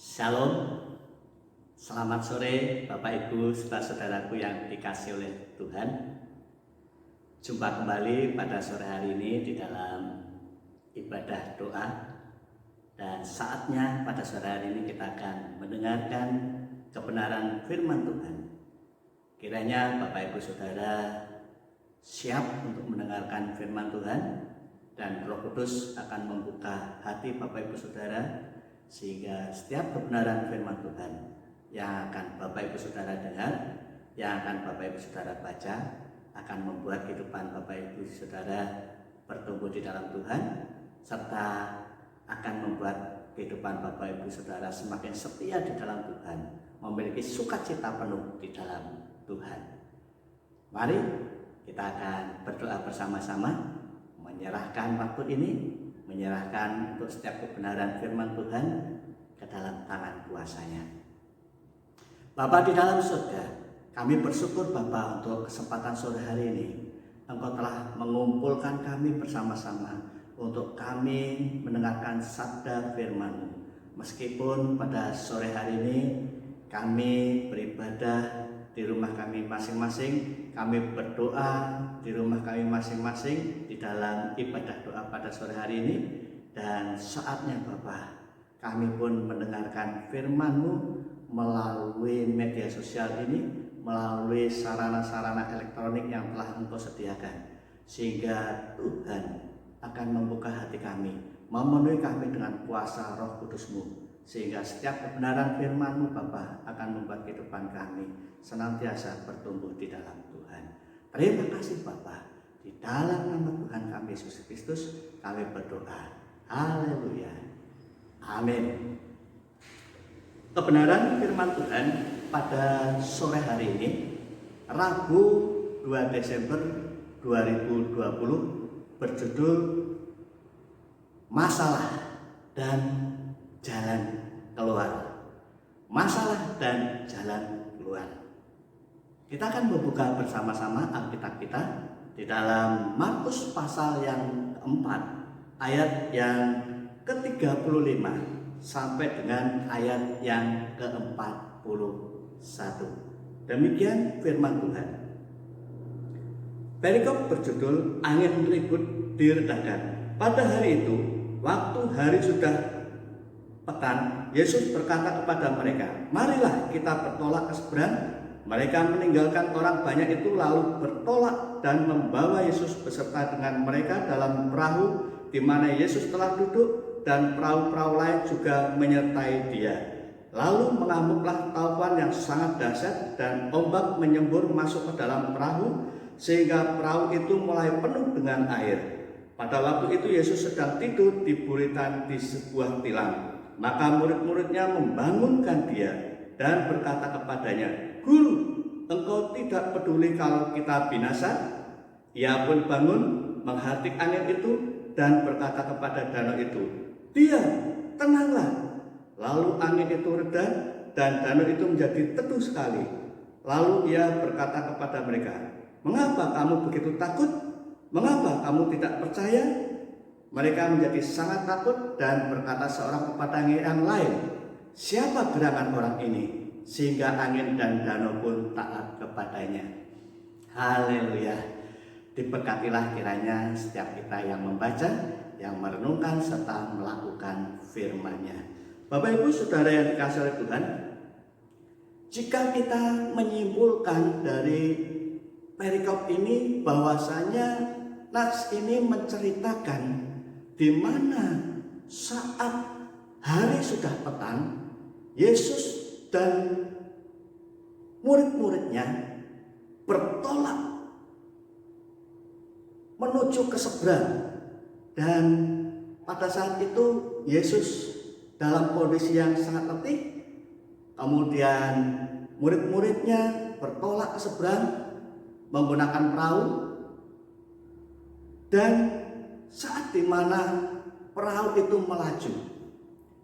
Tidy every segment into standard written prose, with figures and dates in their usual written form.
Shalom, selamat sore Bapak Ibu saudara-saudaraku yang dikasih oleh Tuhan. Jumpa kembali pada sore hari ini di dalam ibadah doa. Dan saatnya pada sore hari ini kita akan mendengarkan kebenaran firman Tuhan. Kiranya Bapak Ibu Saudara siap untuk mendengarkan firman Tuhan, dan Roh Kudus akan membuka hati Bapak Ibu Saudara sehingga setiap kebenaran firman Tuhan yang akan Bapak Ibu Saudara dengar, yang akan Bapak Ibu Saudara baca, akan membuat kehidupan Bapak Ibu Saudara bertumbuh di dalam Tuhan, serta akan membuat kehidupan Bapak Ibu Saudara semakin setia di dalam Tuhan, memiliki sukacita penuh di dalam Tuhan. Mari kita akan berdoa bersama-sama, menyerahkan waktu ini, menyerahkan untuk setiap kebenaran firman Tuhan ke dalam tangan kuasa-Nya. Bapa di dalam surga, kami bersyukur Bapa untuk kesempatan sore hari ini. Engkau telah mengumpulkan kami bersama-sama untuk kami mendengarkan sabda firman-Mu. Meskipun pada sore hari ini kami beribadah di rumah kami masing-masing, kami berdoa di rumah kami masing-masing di dalam ibadah doa pada sore hari ini, dan saatnya Bapa kami pun mendengarkan firman-Mu melalui media sosial ini, melalui sarana-sarana elektronik yang telah Engkau sediakan, sehingga Tuhan akan membuka hati kami, memenuhi kami dengan kuasa Roh Kudus-Mu, sehingga setiap kebenaran firman-Mu Bapa akan membuat kehidupan kami senantiasa bertumbuh di dalam Tuhan. Terima kasih Bapa, di dalam nama Tuhan kami Yesus Kristus kami berdoa. Haleluya. Amin. Kebenaran firman Tuhan pada sore hari ini, Rabu 2 Desember 2020, berjudul Masalah dan Jalan Keluar. Masalah dan jalan keluar. Kita akan membuka bersama-sama Alkitab kita di dalam Markus pasal yang keempat, ayat yang ke-35 sampai dengan ayat yang ke-41. Demikian firman Tuhan. Perikop berjudul Angin Ribut Diredakan. Pada hari itu, waktu hari sudah petang, Yesus berkata kepada mereka, "Marilah kita bertolak ke seberang." Mereka meninggalkan orang banyak itu lalu bertolak dan membawa Yesus beserta dengan mereka dalam perahu di mana Yesus telah duduk, dan perahu-perahu lain juga menyertai Dia. Lalu mengamuklah taufan yang sangat dahsyat dan ombak menyembur masuk ke dalam perahu sehingga perahu itu mulai penuh dengan air. Pada waktu itu Yesus sedang tidur di buritan di sebuah tilam. Maka murid-muridnya membangunkan Dia dan berkata kepadanya, "Guru, engkau tidak peduli kalau kita binasa?" Ia pun bangun, menghardik angin itu dan berkata kepada danau itu, "Diam, tenanglah." Lalu angin itu reda dan danau itu menjadi teduh sekali. Lalu ia berkata kepada mereka, "Mengapa kamu begitu takut? Mengapa kamu tidak percaya?" Mereka menjadi sangat takut dan berkata seorang kepada yang lain, "Siapa gerangan orang ini sehingga angin dan danau pun taat kepadanya?" Haleluya. Diberkatilah kiranya setiap kita yang membaca, yang merenungkan serta melakukan firman-Nya. Bapak Ibu Saudara yang dikasihi oleh Tuhan, jika kita menyimpulkan dari perikop ini bahwasanya nats ini menceritakan di mana saat hari sudah petang, Yesus dan murid-muridnya bertolak menuju ke seberang, dan pada saat itu Yesus dalam kondisi yang sangat letih. Kemudian murid-muridnya bertolak ke seberang menggunakan perahu, dan saat dimana perahu itu melaju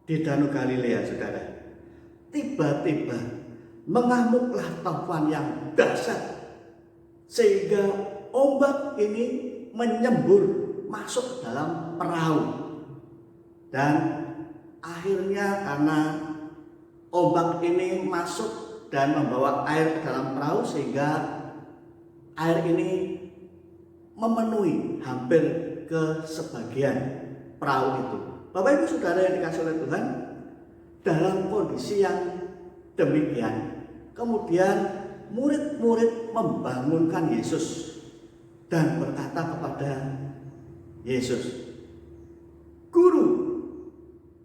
di Danau Galilea, saudara, tiba-tiba mengamuklah taufan yang dahsyat sehingga ombak ini menyembur masuk dalam perahu, dan akhirnya karena ombak ini masuk dan membawa air ke dalam perahu sehingga air ini memenuhi hampir ke sebagian perahu itu. Bapak Ibu Saudara yang dikasihi oleh Tuhan, dalam kondisi yang demikian, kemudian murid-murid membangunkan Yesus dan berkata kepada Yesus, "Guru,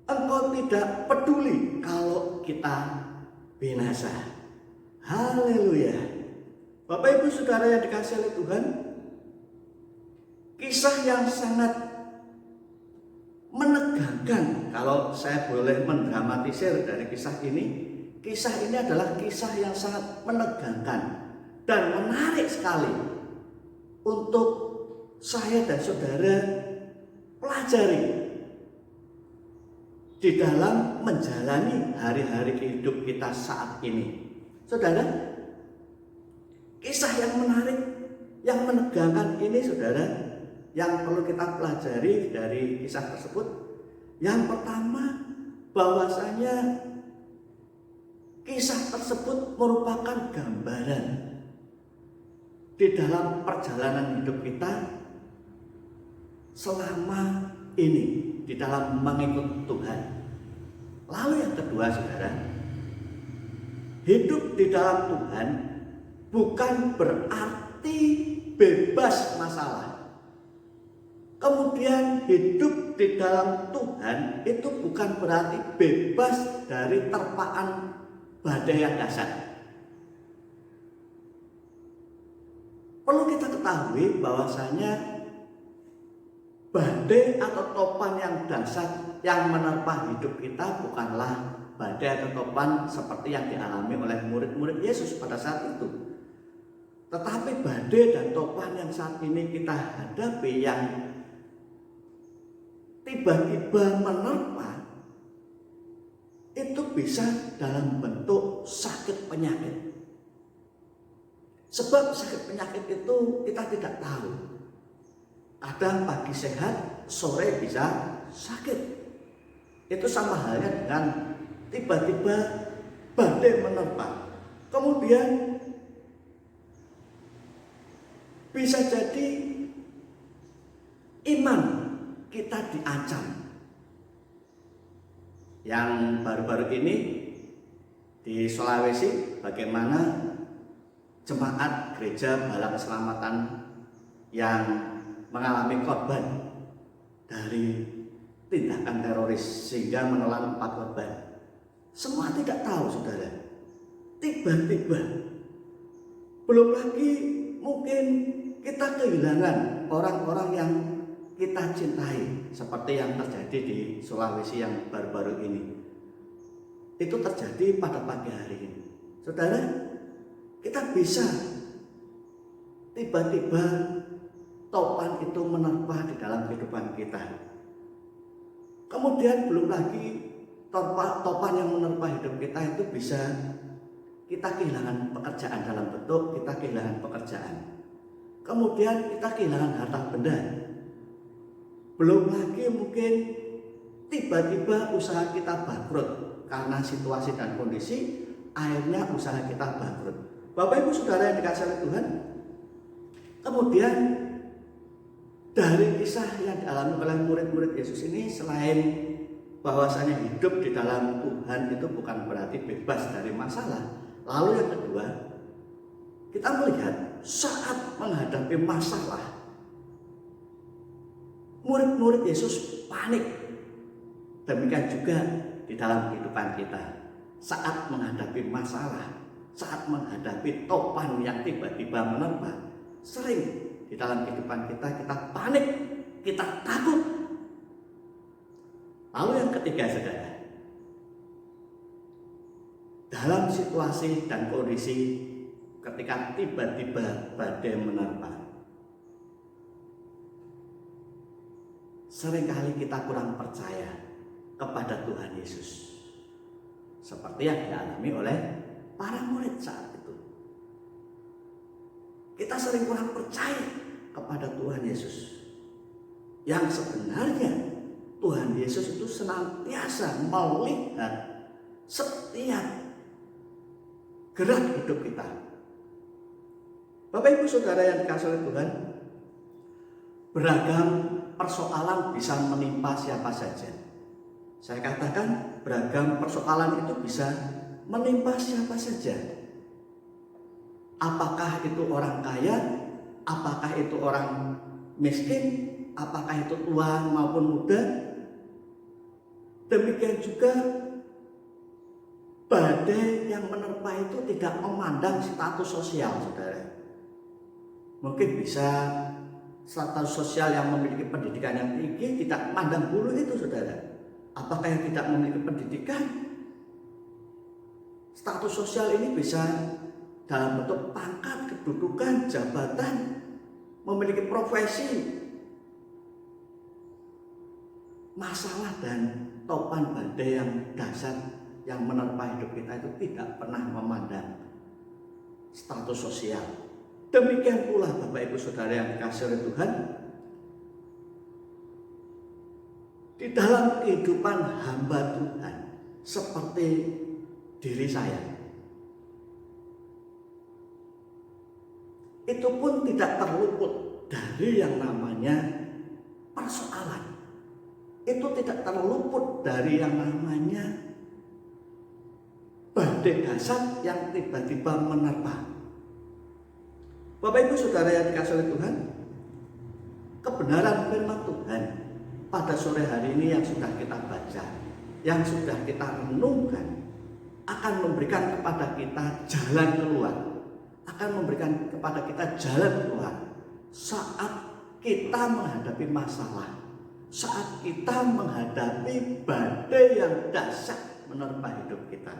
Engkau tidak peduli kalau kita binasa." Haleluya. Bapak Ibu Saudara yang dikasihi oleh Tuhan, kisah yang sangat menegangkan. Kalau saya boleh mendramatisir dari kisah ini adalah kisah yang sangat menegangkan dan menarik sekali untuk saya dan saudara pelajari di dalam menjalani hari-hari hidup kita saat ini. Saudara, kisah yang menarik, yang menegangkan ini saudara, yang perlu kita pelajari dari kisah tersebut. Yang pertama, bahwasanya kisah tersebut merupakan gambaran di dalam perjalanan hidup kita selama ini di dalam mengikut Tuhan. Lalu yang kedua saudara, hidup di dalam Tuhan bukan berarti bebas masalah. Kemudian hidup di dalam Tuhan itu bukan berarti bebas dari terpaan badai yang dahsyat. Perlu kita ketahui bahwasanya badai atau topan yang dahsyat yang menerpa hidup kita bukanlah badai atau topan seperti yang dialami oleh murid-murid Yesus pada saat itu. Tetapi badai dan topan yang saat ini kita hadapi yang tiba-tiba menerpa itu bisa dalam bentuk sakit penyakit. Sebab sakit penyakit itu kita tidak tahu. Kadang pagi sehat, sore bisa sakit. Itu sama halnya dengan tiba-tiba badai menerpa. Kemudian bisa jadi iman kita diancam. Yang baru-baru ini di Sulawesi, bagaimana jemaat gereja Bala Keselamatan yang mengalami korban dari tindakan teroris sehingga menelan 4 korban. Semua tidak tahu saudara. Tiba-tiba, belum lagi mungkin kita kehilangan orang-orang yang kita cintai, seperti yang terjadi di Sulawesi yang baru-baru ini. Itu terjadi pada pagi hari ini. Saudara, kita bisa tiba-tiba topan itu menerpa di dalam kehidupan kita. Kemudian belum lagi topan yang menerpa hidup kita itu bisa kita kehilangan pekerjaan, dalam bentuk kita kehilangan pekerjaan. Kemudian kita kehilangan harta benda. Belum lagi mungkin tiba-tiba usaha kita bangkrut karena situasi dan kondisi, akhirnya usaha kita bangkrut. Bapak Ibu Saudara yang dikasihi oleh Tuhan, kemudian dari kisah yang dialami oleh murid-murid Yesus ini, selain bahwasanya hidup di dalam Tuhan itu bukan berarti bebas dari masalah. Lalu yang kedua, kita melihat saat menghadapi masalah, murid-murid Yesus panik. Demikian juga di dalam kehidupan kita. Saat menghadapi masalah, saat menghadapi topan yang tiba-tiba menerpa, sering di dalam kehidupan kita panik, kita takut. Lalu yang ketiga saudara, dalam situasi dan kondisi ketika tiba-tiba badai menerpa, seringkali kita kurang percaya kepada Tuhan Yesus, seperti yang dialami oleh para murid saat itu. Kita sering kurang percaya kepada Tuhan Yesus, yang sebenarnya Tuhan Yesus itu senantiasa melihat setiap gerak hidup kita. Bapak Ibu Saudara yang dikasihi oleh Tuhan, beragam persoalan bisa menimpa siapa saja. Saya katakan beragam persoalan itu bisa menimpa siapa saja. Apakah itu orang kaya, apakah itu orang miskin, apakah itu tua maupun muda. Demikian juga badai yang menerpa itu tidak memandang status sosial, saudara. Mungkin bisa status sosial yang memiliki pendidikan yang tinggi tidak mandang bulu itu, saudara. Apakah yang tidak memiliki pendidikan, status sosial ini bisa dalam bentuk pangkat, kedudukan, jabatan, memiliki profesi. Masalah dan topan badai yang dahsyat yang menerpa hidup kita itu tidak pernah memandang status sosial. Demikian pula Bapak Ibu Saudara yang dikasihi oleh Tuhan, di dalam kehidupan hamba Tuhan seperti diri saya, itu pun tidak terluput dari yang namanya persoalan. Itu tidak terluput dari yang namanya badai dahsyat yang tiba-tiba menerpa. Bapak Ibu Saudara yang dikasihi oleh Tuhan, kebenaran firman Tuhan pada sore hari ini yang sudah kita baca, yang sudah kita renungkan, akan memberikan kepada kita jalan keluar, akan memberikan kepada kita jalan keluar saat kita menghadapi masalah, saat kita menghadapi badai yang dahsyat menerpa hidup kita.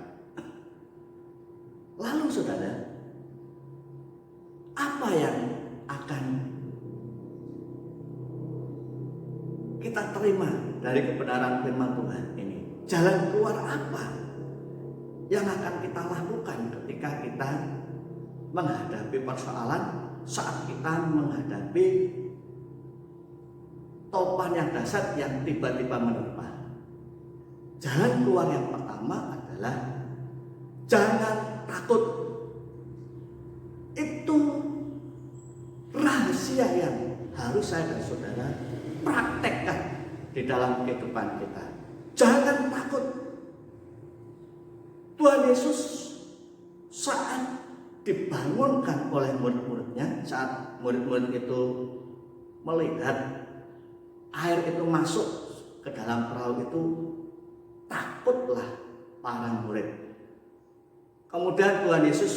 Lalu saudara, apa yang akan kita terima dari kebenaran firman Tuhan ini? Jalan keluar apa yang akan kita lakukan ketika kita menghadapi persoalan, saat kita menghadapi topan yang dahsyat yang tiba-tiba menerpa? Jalan keluar yang pertama adalah jangan takut. Itu rahasia yang harus saya dan saudara praktekkan di dalam kehidupan kita. Jangan takut. Tuhan Yesus saat dibangunkan oleh murid-muridnya, saat murid-murid itu melihat air itu masuk ke dalam perahu itu, takutlah para murid. Kemudian Tuhan Yesus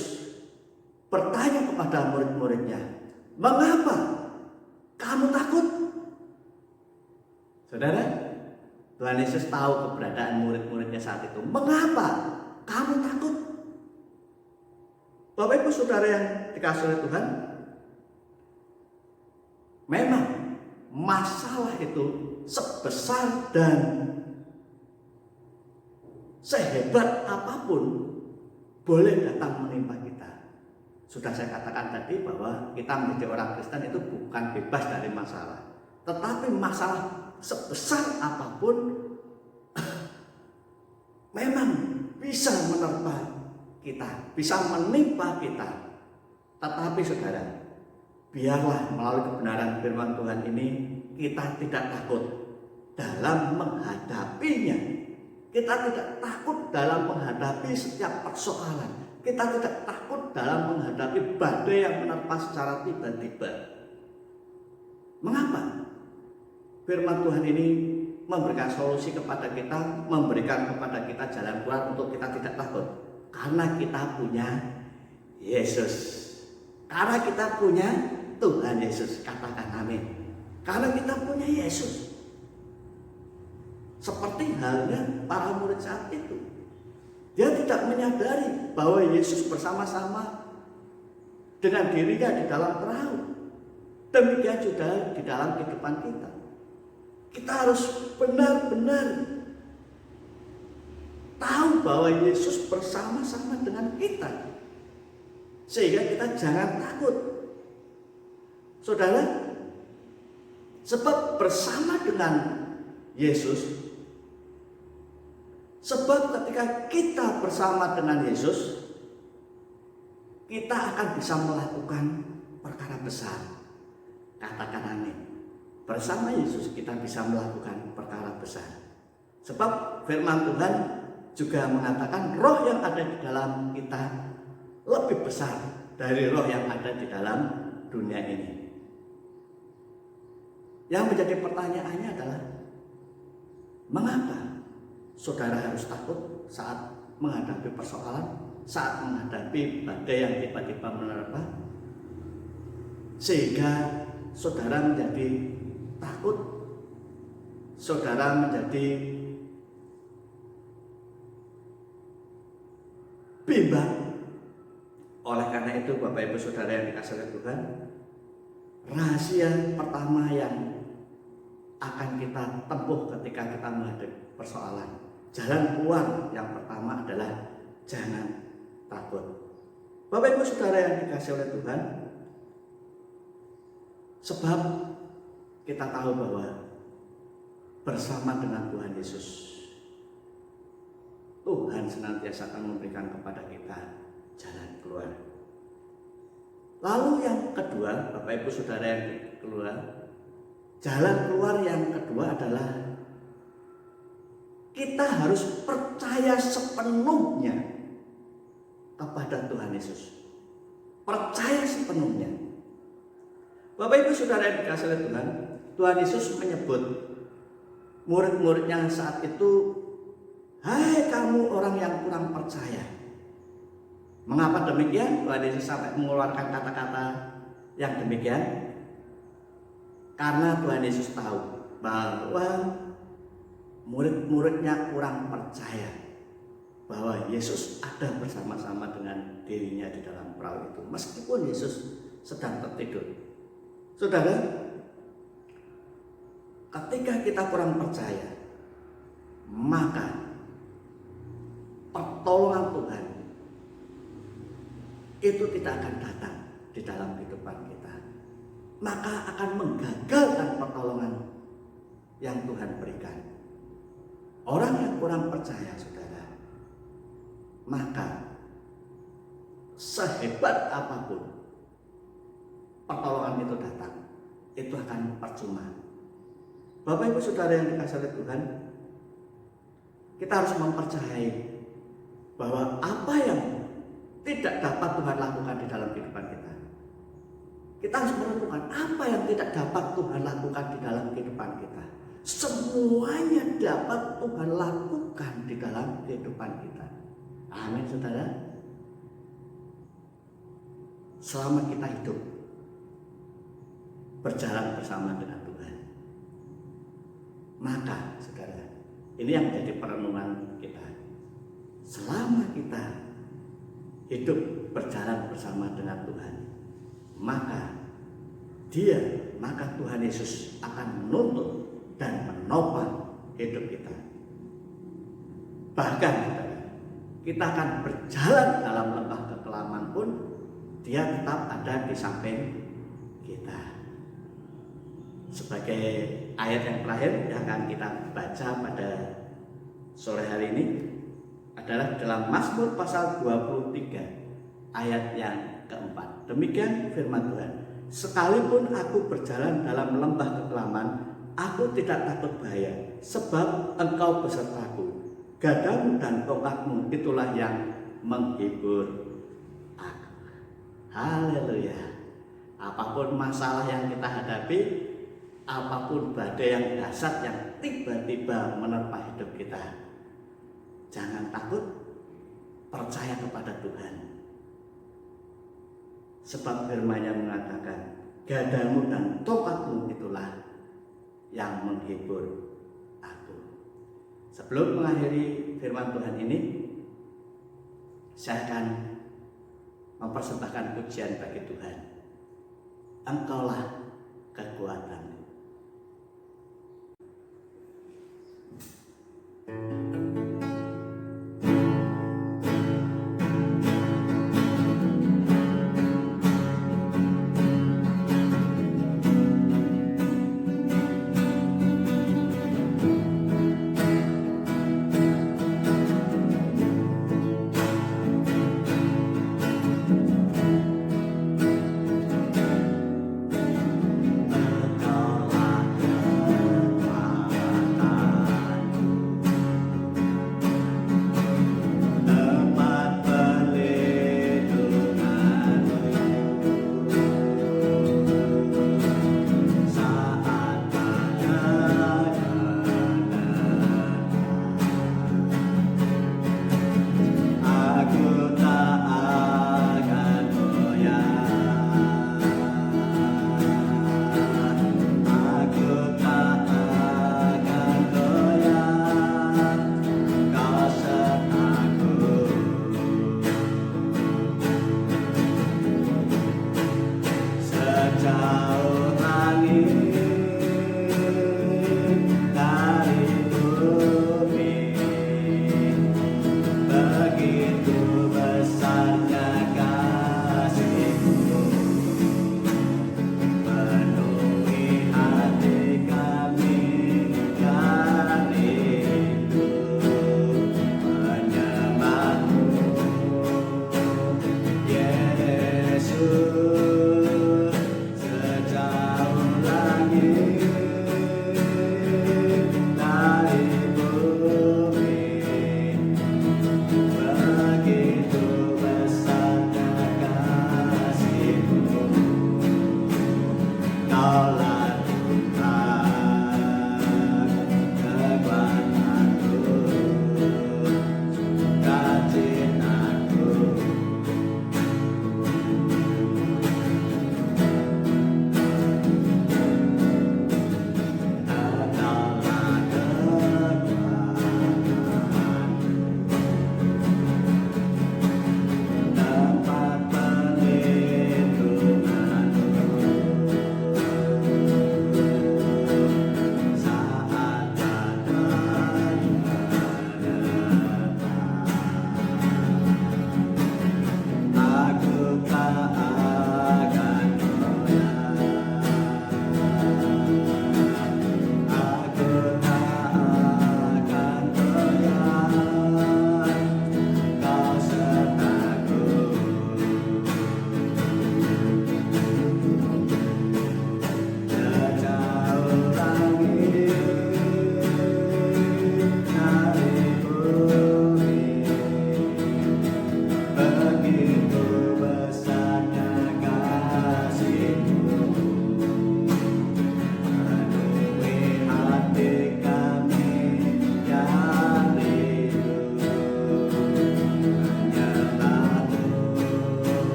bertanya kepada murid-muridnya, "Mengapa kamu takut?" Saudara, Tuhan Yesus tahu keberadaan murid-muridnya saat itu. Mengapa kamu takut? Bapak Ibu Saudara yang dikasihi oleh Tuhan, memang masalah itu sebesar dan sehebat apapun boleh datang menimpa kita. Sudah saya katakan tadi bahwa kita menjadi orang Kristen itu bukan bebas dari masalah. Tetapi masalah sebesar apapun memang bisa menerpa kita, bisa menimpa kita. Tetapi saudara, biarlah melalui kebenaran firman Tuhan ini kita tidak takut dalam menghadapinya. Kita tidak takut dalam menghadapi setiap persoalan. Kita tidak takut dalam menghadapi badai yang menerpa secara tiba-tiba. Mengapa? Firman Tuhan ini memberikan solusi kepada kita, memberikan kepada kita jalan keluar untuk kita tidak takut. Karena kita punya Yesus. Karena kita punya Tuhan Yesus. Katakan amin. Karena kita punya Yesus. Seperti halnya para murid saat itu. Dia tidak menyadari bahwa Yesus bersama-sama dengan dirinya di dalam perahu. Demikian juga di dalam kehidupan kita. Kita harus benar-benar tahu bahwa Yesus bersama-sama dengan kita. Sehingga kita jangan takut. Saudara, sebab bersama dengan Yesus, Sebab ketika kita bersama dengan Yesus, kita akan bisa melakukan perkara besar. Katakan amin. Bersama Yesus kita bisa melakukan perkara besar. Sebab firman Tuhan juga mengatakan roh yang ada di dalam kita lebih besar dari roh yang ada di dalam dunia ini. Yang menjadi pertanyaannya adalah, mengapa saudara harus takut saat menghadapi persoalan, saat menghadapi badai yang tiba-tiba menerpa, sehingga saudara menjadi takut, saudara menjadi bimbang. Oleh karena itu, Bapak Ibu Saudara yang dikasihi oleh Tuhan, rahasia pertama yang akan kita tempuh ketika kita menghadapi persoalan, jalan keluar yang pertama adalah jangan takut. Bapak Ibu Saudara yang dikasihi oleh Tuhan, sebab kita tahu bahwa bersama dengan Tuhan Yesus, Tuhan senantiasa akan memberikan kepada kita jalan keluar. Lalu yang kedua, Bapak Ibu Saudara yang keluar, jalan keluar yang kedua adalah kita harus percaya sepenuhnya kepada Tuhan Yesus. Percaya sepenuhnya. Bapak Ibu Saudara yang dikasihi oleh Tuhan, Tuhan Yesus menyebut murid-muridnya saat itu, "Hai kamu orang yang kurang percaya." Mengapa demikian? Tuhan Yesus sampai mengeluarkan kata-kata yang demikian? Karena Tuhan Yesus tahu bahwa murid-muridnya kurang percaya bahwa Yesus ada bersama-sama dengan dirinya di dalam perahu itu, meskipun Yesus sedang tertidur. Saudara, ketika kita kurang percaya, maka pertolongan Tuhan itu tidak akan datang di dalam kehidupan kita. Maka akan menggagalkan pertolongan yang Tuhan berikan. Orang yang kurang percaya, saudara, maka sehebat apapun pertolongan itu datang, itu akan percuma. Bapak Ibu Saudara yang dikasihi oleh Tuhan, kita harus mempercayai bahwa apa yang tidak dapat Tuhan lakukan di dalam kehidupan kita, kita harus menentukan apa yang tidak dapat Tuhan lakukan di dalam kehidupan kita. Semuanya dapat Tuhan lakukan di dalam kehidupan kita. Amin, saudara. Selama kita hidup berjalan bersama dengan Tuhan, maka saudara, ini yang menjadi perenungan kita. Selama kita hidup berjalan bersama dengan Tuhan, maka Tuhan Yesus akan menuntut dan menopang hidup kita. Bahkan saudara, kita akan berjalan dalam lembah kekelaman pun, Dia tetap ada di samping kita. Sebagai ayat yang terakhir yang akan kita baca pada sore hari ini adalah dalam Mazmur pasal 23 ayat yang keempat. Demikian firman Tuhan, "Sekalipun aku berjalan dalam lembah kekelaman, aku tidak takut bahaya, sebab Engkau besertaku. Gadamu dan tongkatmu itulah yang menghibur aku." Haleluya. Apapun masalah yang kita hadapi, apapun badai yang dahsyat yang tiba-tiba menerpa hidup kita, jangan takut, percaya kepada Tuhan. Sebab firman-Nya mengatakan, "Gadamu dan tongkatmu itulah yang menghibur aku." Sebelum mengakhiri firman Tuhan ini, saya akan mempersembahkan pujian bagi Tuhan. Engkaulah kekuatanku.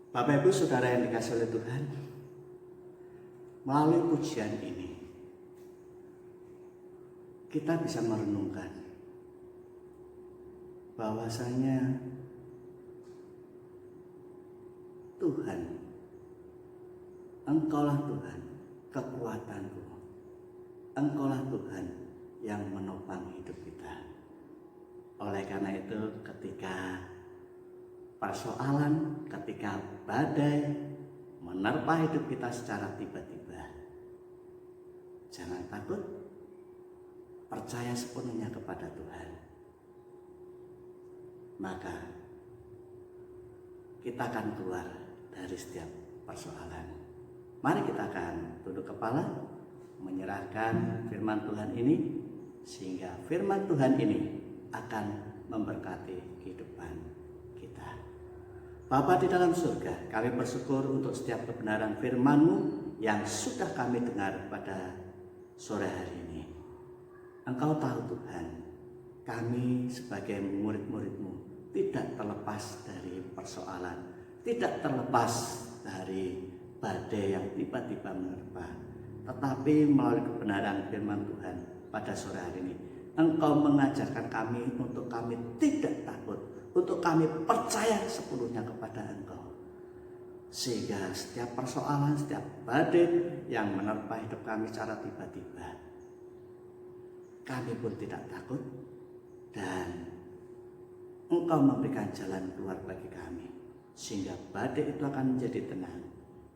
Bapak Ibu Saudara yang dikasihi oleh Tuhan, melalui pujian ini kita bisa merenungkan bahwasanya Tuhan, Engkaulah Tuhan, kekuatanku. Engkaulah Tuhan yang menopang hidup kita. Oleh karena itu, ketika persoalan, ketika badai menerpa hidup kita secara tiba-tiba, jangan takut, percaya sepenuhnya kepada Tuhan. Maka kita akan keluar dari setiap persoalan. Mari kita akan tunduk kepala, menyerahkan firman Tuhan ini, sehingga firman Tuhan ini akan memberkati kehidupan kita. Bapa di dalam surga, kami bersyukur untuk setiap kebenaran firman-Mu yang sudah kami dengar pada sore hari ini. Engkau tahu Tuhan, kami sebagai murid-murid-Mu tidak terlepas dari persoalan, tidak terlepas dari badai yang tiba-tiba menerpa. Tetapi melalui kebenaran firman Tuhan pada sore hari ini, Engkau mengajarkan kami untuk kami tidak takut, untuk kami percaya sepenuhnya kepada Engkau. Sehingga setiap persoalan, setiap badai yang menerpa hidup kami secara tiba-tiba, kami pun tidak takut, dan Engkau memberikan jalan keluar bagi kami, sehingga badai itu akan menjadi tenang,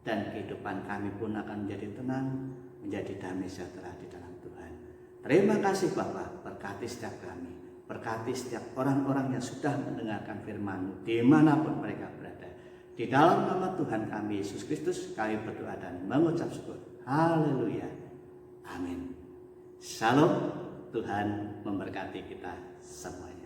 dan kehidupan kami pun akan menjadi tenang, menjadi damai sejahtera di dalam Tuhan. Terima kasih Bapa, berkati setiap kami, berkati setiap orang-orang yang sudah mendengarkan firman-Mu dimanapun mereka berada. Di dalam nama Tuhan kami Yesus Kristus kami berdoa dan mengucap syukur. Haleluya. Amin. Shalom. Tuhan memberkati kita semuanya.